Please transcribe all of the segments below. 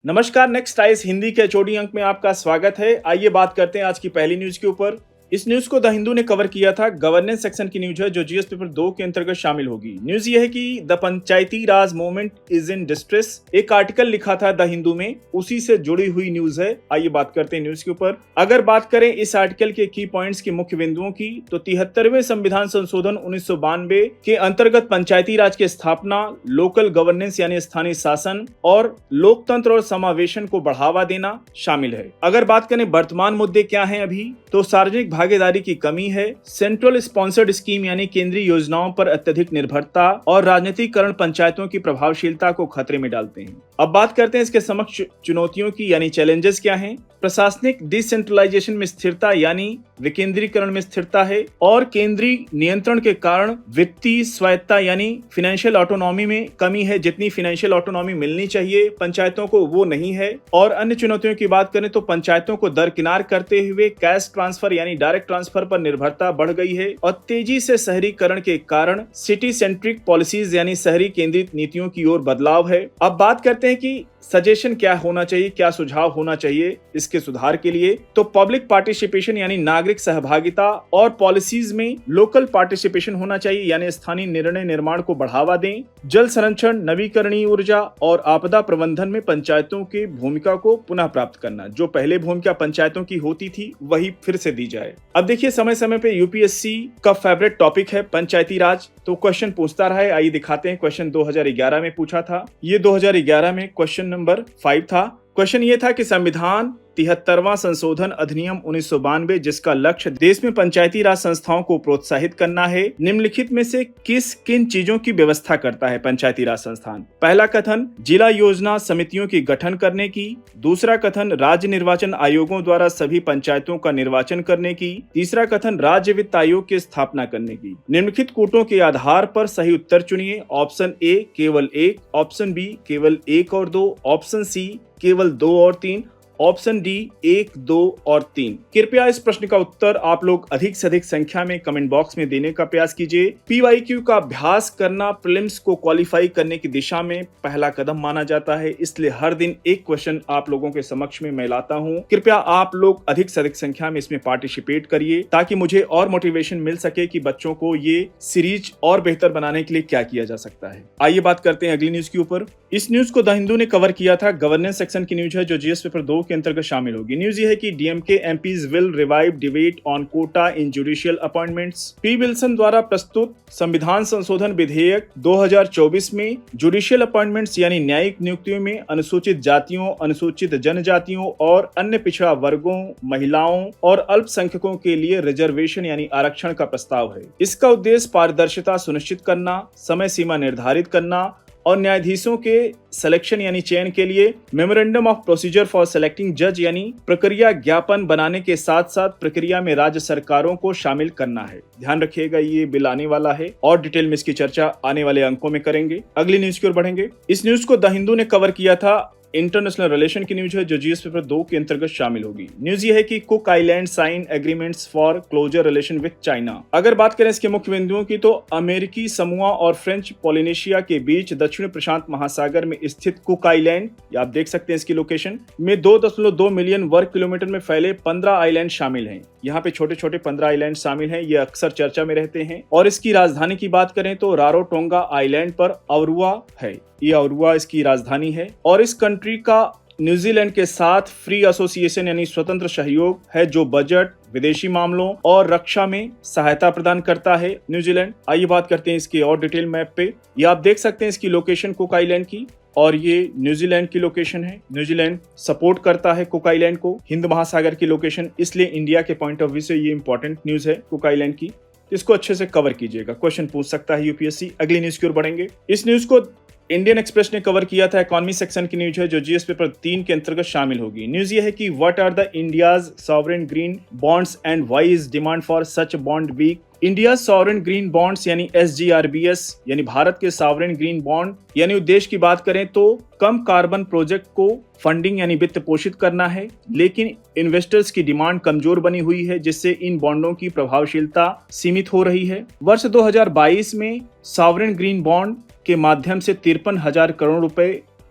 नमस्कार, next eyes Hindi के HOD अंक में आपका स्वागत है। आइए बात करते हैं आज की पहली न्यूज के ऊपर। इस न्यूज को द हिंदू ने कवर किया था। गवर्नेंस सेक्शन की न्यूज है जो जीएस पेपर 2 के अंतर्गत शामिल होगी। न्यूज ये है कि the Panchayati Raj movement is in distress. एक आर्टिकल लिखा था द हिंदू में, उसी से जुड़ी हुई न्यूज है। आइए बात करते हैं न्यूज के ऊपर। अगर बात करें इस आर्टिकल के की पॉइंट्स के मुख्य बिंदुओं की, तो 73वें संविधान संशोधन 1992 के अंतर्गत पंचायती राज की स्थापना, लोकल गवर्नेंस यानी स्थानीय शासन और लोकतंत्र और समावेशन को बढ़ावा देना शामिल है। अगर बात करें वर्तमान मुद्दे क्या हैं अभी, तो सार्वजनिक भागीदारी की कमी है, सेंट्रल स्पॉन्सर्ड स्कीम यानी केंद्रीय योजनाओं पर अत्यधिक निर्भरता और राजनीतिकरण पंचायतों की प्रभावशीलता को खतरे में डालते हैं। अब बात करते हैं इसके समक्ष चुनौतियों की यानी चैलेंजेस क्या हैं। प्रशासनिक डिसेंट्रलाइजेशन में स्थिरता यानी विकेंद्रीकरण में स्थिरता है और केंद्रीय नियंत्रण के कारण वित्तीय स्वायत्ता यानी फाइनेंशियल ऑटोनॉमी में कमी है। जितनी फाइनेंशियल ऑटोनॉमी मिलनी चाहिए पंचायतों को वो नहीं है। और अन्य चुनौतियों की बात करें तो पंचायतों को दरकिनार करते हुए कैश ट्रांसफर यानी डायरेक्ट ट्रांसफर पर निर्भरता बढ़ गई है और तेजी से शहरीकरण के कारण सिटी सेंट्रिक पॉलिसीज यानी शहरी केंद्रित नीतियों की ओर बदलाव है। अब बात करते हैं कि सजेशन क्या होना चाहिए, क्या सुझाव होना चाहिए इसके सुधार के लिए। तो पब्लिक पार्टिसिपेशन यानी नागरिक सहभागिता और पॉलिसीज में लोकल पार्टिसिपेशन होना चाहिए यानी स्थानीय निर्णय निर्माण को बढ़ावा दें। जल संरक्षण, नवीकरणीय ऊर्जा और आपदा प्रबंधन में पंचायतों की भूमिका को पुनः प्राप्त करना। जो पहले भूमिका पंचायतों की होती थी वही फिर से दी जाए। अब देखिए, समय समय पे यूपीएससी का फेवरेट टॉपिक है पंचायती राज, तो क्वेश्चन पूछता रहा है। आइए दिखाते हैं। क्वेश्चन 2011 में पूछा था। ये 2011 में क्वेश्चन नंबर 5 था। क्वेश्चन ये था कि संविधान 73वां संशोधन अधिनियम 1992 जिसका लक्ष्य देश में पंचायती राज संस्थाओं को प्रोत्साहित करना है, निम्नलिखित में से किन चीजों की व्यवस्था करता है पंचायती राज संस्थान। पहला कथन जिला योजना समितियों की गठन करने की। दूसरा कथन राज्य निर्वाचन आयोगों द्वारा सभी पंचायतों का निर्वाचन करने की। तीसरा कथन राज्य वित्त आयोग की स्थापना करने की। निम्नलिखित कूटों के आधार पर सही उत्तर चुनिए। ऑप्शन ए केवल 1, ऑप्शन बी केवल 1 और 2, ऑप्शन सी केवल 2 और 3, ऑप्शन डी 1, 2 और 3। कृपया इस प्रश्न का उत्तर आप लोग अधिक से अधिक संख्या में कमेंट बॉक्स में देने का प्रयास कीजिए। पीवाईक्यू का अभ्यास करना प्रीलिम्स को क्वालिफाई करने की दिशा में पहला कदम माना जाता है, इसलिए हर दिन एक क्वेश्चन आप लोगों के समक्ष में मैं लाता हूं। कृपया आप लोग अधिक से अधिक संख्या में इसमें पार्टिसिपेट करिए ताकि मुझे और मोटिवेशन मिल सके कि बच्चों को ये सीरीज और बेहतर बनाने के लिए क्या किया जा सकता है। आइए बात करते हैं अगली न्यूज के ऊपर। इस न्यूज को द हिंदू ने कवर किया था। गवर्नेंस सेक्शन की न्यूज है जो जीएस पेपर 2 के अंतर्गत शामिल होगी। न्यूज ये है कि DMK MPs will revive debate on quota in judicial appointments. P Wilson द्वारा प्रस्तुत संविधान संशोधन विधेयक 2024 में जुडिशियल अपॉइंटमेंट्स यानी न्यायिक नियुक्तियों में अनुसूचित जातियों, अनुसूचित जनजातियों और अन्य पिछड़ा वर्गों, महिलाओं और अल्पसंख्यकों के लिए रिजर्वेशन यानी आरक्षण का प्रस्ताव है। इसका उद्देश्य पारदर्शिता सुनिश्चित करना, समय सीमा निर्धारित करना और न्यायाधीशों के सिलेक्शन यानी चयन के लिए memorandum of procedure for selecting जज यानी प्रक्रिया ज्ञापन बनाने के साथ साथ प्रक्रिया में राज्य सरकारों को शामिल करना है। ध्यान रखिएगा, ये बिल आने वाला है और डिटेल में इसकी चर्चा आने वाले अंकों में करेंगे। अगली न्यूज की ओर बढ़ेंगे। इस न्यूज को द हिंदू ने कवर किया था। इंटरनेशनल रिलेशन की न्यूज है जो जीएस पेपर 2 के अंतर्गत शामिल होगी। न्यूज ये है कि Cook Island sign agreements for closer relation with China. अगर बात करें इसके मुख्य बिंदुओं की, तो अमेरिकी समूआ और फ्रेंच पोलिनेशिया के बीच दक्षिण प्रशांत महासागर में स्थित कुक आइलैंड, आप देख सकते हैं इसकी लोकेशन में 2.2 मिलियन वर्ग किलोमीटर में फैले 15 आइलैंड शामिल हैं। यहाँ पे छोटे छोटे 15 आइलैंड शामिल हैं, ये अक्सर चर्चा में रहते हैं। और इसकी राजधानी की बात करें तो रारोटोंगा आइलैंड पर अरुआ है। ये अरुआ इसकी राजधानी है। और इस कंट्री का न्यूजीलैंड के साथ फ्री एसोसिएशन यानी स्वतंत्र सहयोग है जो बजट, विदेशी मामलों और रक्षा में सहायता प्रदान करता है न्यूजीलैंड। आइए बात करते हैं इसके और डिटेल मैप पे। ये आप देख सकते हैं इसकी लोकेशन कुक आइलैंड की, और ये न्यूजीलैंड की लोकेशन है। न्यूजीलैंड सपोर्ट करता है कुक आइलैंड को। हिंद महासागर की लोकेशन, इसलिए इंडिया के पॉइंट ऑफ व्यू से ये इंपॉर्टेंट न्यूज है कुक आइलैंड की। इसको अच्छे से कवर कीजिएगा, क्वेश्चन पूछ सकता है यूपीएससी। अगली न्यूज की ओर बढ़ेंगे। इस न्यूज को इंडियन एक्सप्रेस ने कवर किया था। इकोनॉमी सेक्शन की न्यूज है जो जीएस पेपर 3 के अंतर्गत शामिल होगी। न्यूज ये है कि what are the India's sovereign green bonds and why is demand for such bond weak. India sovereign green bonds यानी SGRBS यानी भारत के सॉवरेन ग्रीन बॉन्ड यानी उद्देश्य की बात करें तो कम कार्बन प्रोजेक्ट को फंडिंग यानी वित्त पोषित करना है, लेकिन इन्वेस्टर्स की डिमांड कमजोर बनी हुई है जिससे इन बॉन्डों की प्रभावशीलता सीमित हो रही है। वर्ष 2022 में सॉवरेन ग्रीन बॉन्ड के माध्यम से 53,000 करोड़ रुपए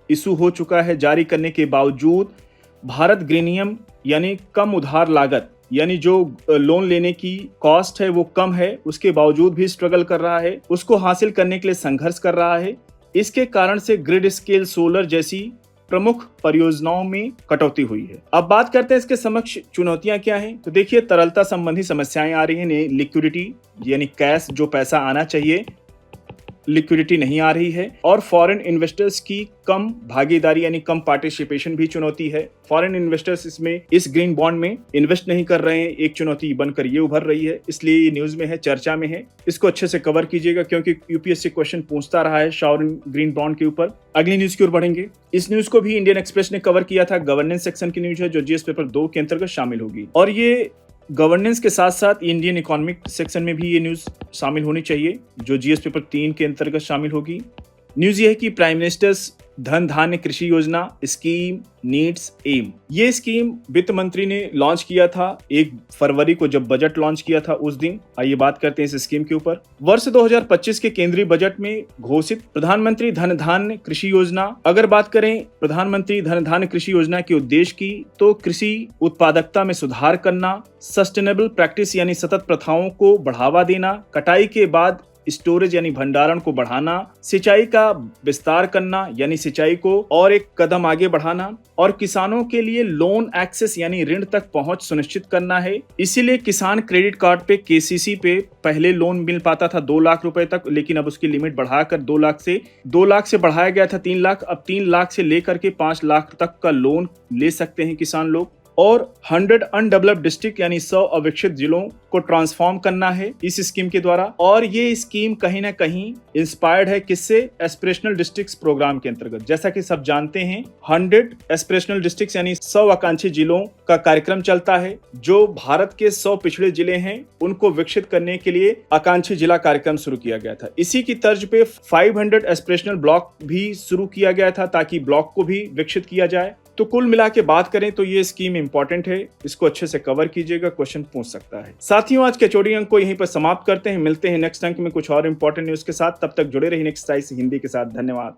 इशू हो चुका है जारी करने के बावजूद भारत ग्रीनियम यानी कम उधार लागत यानी जो लोन लेने की कॉस्ट है वो कम है, उसके बावजूद भी स्ट्रगल कर रहा है, उसको हासिल करने के लिए संघर्ष कर रहा है। इसके कारण से ग्रिड स्केल सोलर जैसी प्रमुख परियोजनाओं में कटौती हुई है। अब बात करते हैं इसके समक्ष चुनौतियां क्या हैं। तो देखिए, तरलता संबंधी समस्याएं आ रही हैं, लिक्विडिटी यानी कैश जो पैसा आना चाहिए, लिक्विडिटी नहीं आ रही है, और फॉरेन इन्वेस्टर्स की कम भागीदारी यानी कम पार्टिसिपेशन भी चुनौती है। फॉरेन इन्वेस्टर्स इसमें इस ग्रीन बॉन्ड में इन्वेस्ट नहीं कर रहे हैं, एक चुनौती बनकर ये उभर रही है, इसलिए ये न्यूज में है, चर्चा में है। इसको अच्छे से कवर कीजिएगा क्योंकि यूपीएससी क्वेश्चन पूछता रहा है सॉवरेन ग्रीन बॉन्ड के ऊपर। अगली न्यूज की ओर बढ़ेंगे। इस न्यूज को भी इंडियन एक्सप्रेस ने कवर किया था, गवर्नेंस सेक्शन की न्यूज है जो जीएस पेपर 2 के अंतर्गत शामिल होगी, और ये गवर्नेंस के साथ साथ इंडियन इकोनॉमिक सेक्शन में भी ये न्यूज शामिल होनी चाहिए जो जीएस पेपर 3 के अंतर्गत शामिल होगी। न्यूज ये है कि प्राइम मिनिस्टर्स धन धान्य कृषि योजना स्कीम नीड्स एम, ये स्कीम वित्त मंत्री ने लॉन्च किया था 1 फरवरी को जब बजट लॉन्च किया था उस दिन। आइए बात करते हैं इस स्कीम के ऊपर। वर्ष 2025 के केंद्रीय बजट में घोषित प्रधानमंत्री धन धान्य कृषि योजना, अगर बात करें प्रधानमंत्री धन धान्य कृषि योजना के उद्देश्य की, तो कृषि उत्पादकता में सुधार करना, सस्टेनेबल प्रैक्टिस यानी सतत प्रथाओं को बढ़ावा देना, कटाई के बाद स्टोरेज यानी भंडारण को बढ़ाना, सिंचाई का विस्तार करना यानी सिंचाई को और एक कदम आगे बढ़ाना, और किसानों के लिए लोन एक्सेस यानी ऋण तक पहुंच सुनिश्चित करना है। इसीलिए किसान क्रेडिट कार्ड पे केसीसी पे पहले लोन मिल पाता था 2 लाख रुपए तक, लेकिन अब उसकी लिमिट बढ़ाकर 2 लाख से बढ़ाया गया था 3 लाख। अब 3 लाख से लेकर के 5 लाख तक का लोन ले सकते हैं किसान लोग। और 100 अनडेवलप्ड डिस्ट्रिक्ट यानी 100 अविकसित जिलों को ट्रांसफॉर्म करना है इस स्कीम के द्वारा। और ये स्कीम कहीं ना कहीं इंस्पायर्ड है किससे? एस्पिरेशनल डिस्ट्रिक्ट्स प्रोग्राम के अंतर्गत। जैसा कि सब जानते हैं 100 एस्पिरेशनल डिस्ट्रिक्ट्स यानी 100 आकांक्षी जिलों का कार्यक्रम चलता है, जो भारत के 100 पिछड़े जिले हैं उनको विकसित करने के लिए आकांक्षी जिला कार्यक्रम शुरू किया गया था। इसी की तर्ज पे 500 एस्पिरेशनल ब्लॉक भी शुरू किया गया था ताकि ब्लॉक को भी विकसित किया जाए। तो कुल मिला के बात करें तो ये स्कीम इंपॉर्टेंट है, इसको अच्छे से कवर कीजिएगा, क्वेश्चन पूछ सकता है। साथियों, आज के चौड़ी अंक को यहीं पर समाप्त करते हैं, मिलते हैं नेक्स्ट अंक में कुछ और इंपॉर्टेंट न्यूज के साथ। तब तक जुड़े रहिए नेक्स्ट टाइम हिंदी के साथ। धन्यवाद।